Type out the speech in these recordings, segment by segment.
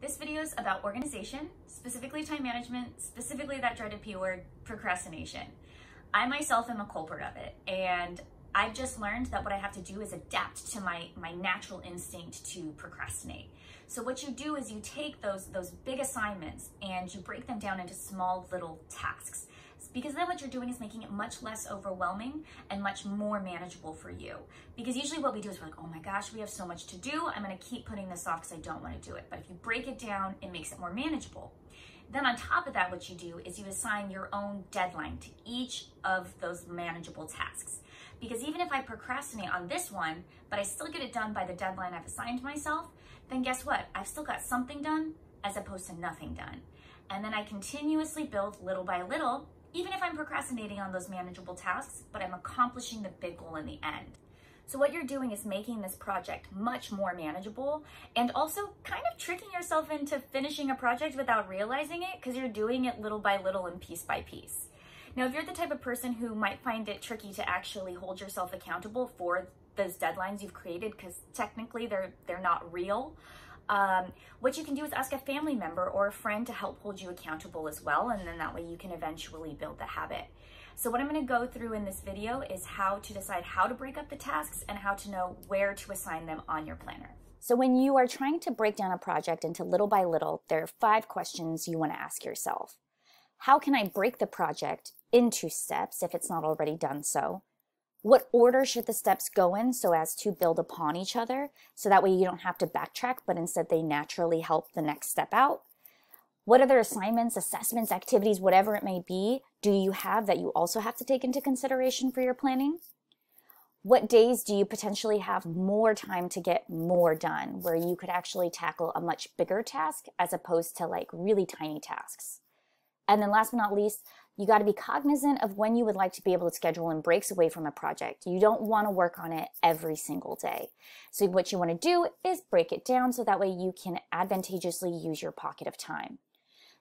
This video is about organization, specifically time management, specifically that dreaded P word, procrastination. I myself am a culprit of it, and I've just learned that what I have to do is adapt to my natural instinct to procrastinate. So what you do is you take those big assignments and you break them down into small little tasks. Because then what you're doing is making it much less overwhelming and much more manageable for you. Because usually what we do is we're like, oh my gosh, we have so much to do. I'm gonna keep putting this off because I don't wanna do it. But if you break it down, it makes it more manageable. Then on top of that, what you do is you assign your own deadline to each of those manageable tasks. Because even if I procrastinate on this one, but I still get it done by the deadline I've assigned myself, then guess what? I've still got something done as opposed to nothing done. And then I continuously build little by little, even if I'm procrastinating on those manageable tasks, but I'm accomplishing the big goal in the end. So what you're doing is making this project much more manageable and also kind of tricking yourself into finishing a project without realizing it because you're doing it little by little and piece by piece. Now, if you're the type of person who might find it tricky to actually hold yourself accountable for those deadlines you've created because technically they're not real, what you can do is ask a family member or a friend to help hold you accountable as well, and then that way you can eventually build the habit. So what I'm going to go through in this video is how to decide how to break up the tasks and how to know where to assign them on your planner. So when you are trying to break down a project into little by little, there are 5 questions you want to ask yourself. How can I break the project into steps if it's not already done so? What order should the steps go in so as to build upon each other, so that way you don't have to backtrack, but instead they naturally help the next step out? What other assignments, assessments, activities, whatever it may be, do you have that you also have to take into consideration for your planning? What days do you potentially have more time to get more done, where you could actually tackle a much bigger task as opposed to like really tiny tasks? And then last but not least, you got to be cognizant of when you would like to be able to schedule in breaks away from a project. You don't want to work on it every single day. So what you want to do is break it down so that way you can advantageously use your pocket of time.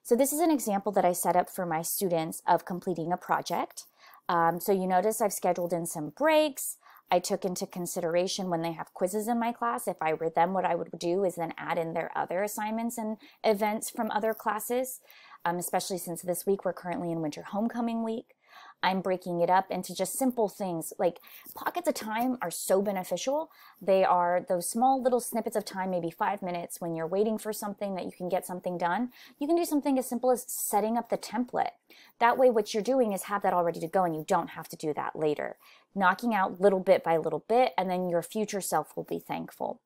So this is an example that I set up for my students of completing a project. So you notice I've scheduled in some breaks. I took into consideration when they have quizzes in my class. If I were them, what I would do is then add in their other assignments and events from other classes, especially since this week we're currently in winter homecoming week. I'm breaking it up into just simple things. Like pockets of time are so beneficial. They are those small little snippets of time, maybe 5 minutes when you're waiting for something that you can get something done. You can do something as simple as setting up the template. That way what you're doing is have that all ready to go and you don't have to do that later. Knocking out little bit by little bit, and then your future self will be thankful.